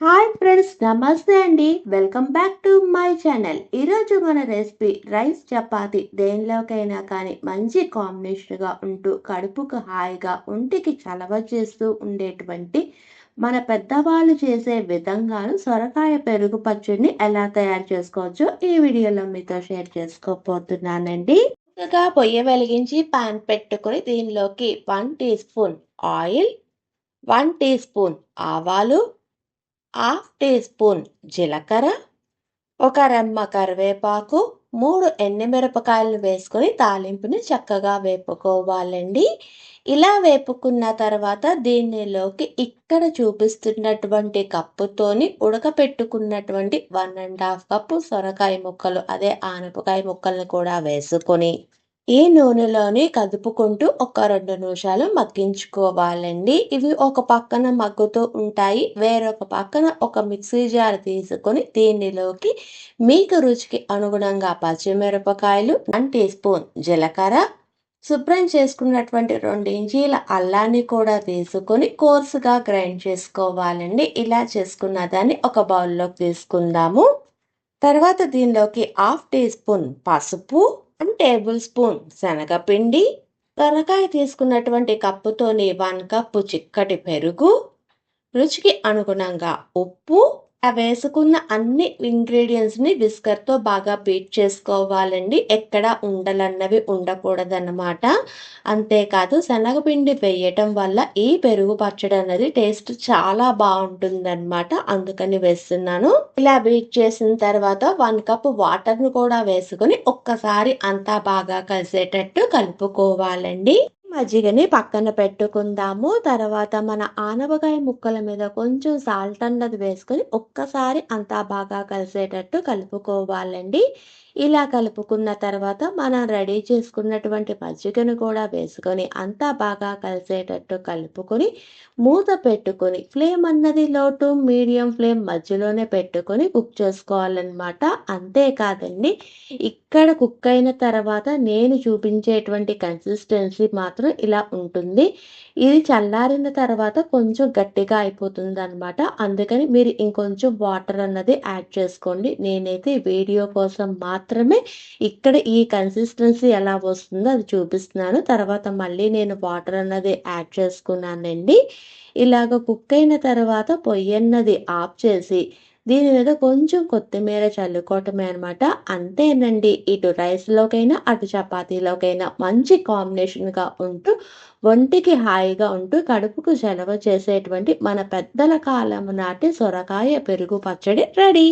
Hi friends, నమస్తే అండి. Welcome back to my channel. ఈరోజు మన రెసిపీ రైస్ చపాతి దేనిలోకైనా కానీ మంచి కాంబినేషన్గా ఉంటూ కడుపుకు హాయిగా ఒంటికి చలవ చేస్తూ ఉండేటువంటి మన పెద్దవాళ్ళు చేసే విధంగాను సొరకాయ పెరుగు పచ్చడిని ఎలా తయారు చేసుకోవచ్చో ఈ వీడియోలో మీతో షేర్ చేసుకోబోతున్నానండి. ముందుగా పొయ్యి వెలిగించి పాన్ పెట్టుకొని దీనిలోకి 1 teaspoon oil, 1 teaspoon ఆవాలు, హాఫ్ టీ స్పూన్ జీలకర్ర, ఒక రెమ్మ కరివేపాకు, 3 ఎండుమిరపకాయలు వేసుకొని తాలింపుని చక్కగా వేపుకోవాలండి. ఇలా వేపుకున్న తర్వాత దీనిలోకి ఇక్కడ చూపిస్తున్నటువంటి కప్పుతోని ఉడకపెట్టుకున్నటువంటి 1½ కప్పు సొరకాయ ముక్కలు అదే ఆనపకాయ ముక్కల్ని కూడా వేసుకొని ఈ నూనెలోని కదుపుకుంటూ ఒక 2 నిమిషాలు మగ్గించుకోవాలండి. ఇవి ఒక పక్కన మగ్గుతూ ఉంటాయి. వేరొక పక్కన ఒక మిక్సీ జార్ తీసుకొని దీనిలోకి మీకు రుచికి అనుగుణంగా పచ్చిమిరపకాయలు, 1 టీ స్పూన్ జీలకర్ర, శుభ్రం చేసుకున్నటువంటి 2 ఇంచీల అల్లాన్ని కూడా తీసుకొని కోర్సుగా గ్రైండ్ చేసుకోవాలండి. ఇలా చేసుకున్న దాన్ని ఒక బౌల్లోకి తీసుకుందాము. తర్వాత దీనిలోకి హాఫ్ టీ స్పూన్ పసుపు, 1 టేబుల్ స్పూన్ శనగపిండి, సొరకాయ తీసుకున్నటువంటి కప్పుతోని 1 కప్పు చిక్కటి పెరుగు, రుచికి అనుగుణంగా ఉప్పు, వేసుకున్న అన్ని ఇంగ్రీడియంట్స్ని విస్కర్తో బాగా బీట్ చేసుకోవాలండి. ఎక్కడ ఉండలన్నవి ఉండకూడదన్నమాట. అంతేకాదు శనగపిండి వేయటం వల్ల ఈ పెరుగు పచ్చడి అన్నది టేస్ట్ చాలా బాగుంటుందన్నమాట. అందుకని వేస్తున్నాను. ఇలా బీట్ చేసిన తర్వాత 1 కప్ వాటర్ను కూడా వేసుకొని ఒక్కసారి అంతా బాగా కలిసేటట్టు కలుపుకోవాలండి. మజ్జిగని పక్కన పెట్టుకుందాము. తర్వాత మన ఆనపకాయ ముక్కల మీద కొంచెం సాల్ట్ అన్నది వేసుకొని ఒక్కసారి అంతా బాగా కలిసేటట్టు కలుపుకోవాలండి. ఇలా కలుపుకున్న తర్వాత మనం రెడీ చేసుకున్నటువంటి మజ్జిగను కూడా వేసుకొని అంతా బాగా కలిసేటట్టు కలుపుకొని మూత పెట్టుకొని ఫ్లేమ్ అన్నది లో టు మీడియం ఫ్లేమ్ మధ్యలోనే పెట్టుకొని కుక్ చేసుకోవాలన్నమాట. అంతేకాదండి, ఇక్కడ కుక్ అయిన తర్వాత నేను చూపించేటువంటి కన్సిస్టెన్సీ మాత్రం ఇలా ఉంటుంది. ఇది చల్లారిన తర్వాత కొంచెం గట్టిగా అయిపోతుంది అనమాట. అందుకని మీరు ఇంకొంచెం వాటర్ అన్నది యాడ్ చేసుకోండి. నేనైతే వీడియో కోసం మాత్రమే ఇక్కడ ఈ కన్సిస్టెన్సీ ఎలా వస్తుందో అది చూపిస్తున్నాను. తర్వాత మళ్ళీ నేను వాటర్ అన్నది యాడ్ చేసుకున్నానండి. ఇలాగ కుక్ అయిన తర్వాత పొయ్యి అన్నది ఆఫ్ చేసి దీని మీద కొంచెం కొత్తిమీర చల్లుకోవటమే అనమాట. అంతేనండి. ఇటు రైస్లోకైనా అటు చపాతీలోకైనా మంచి కాంబినేషన్గా ఉంటూ ఒంటికి హాయిగా ఉంటూ కడుపుకు చలవ చేసేటువంటి మన పెద్దల కాలం నాటి సొరకాయ పెరుగు పచ్చడి రెడీ.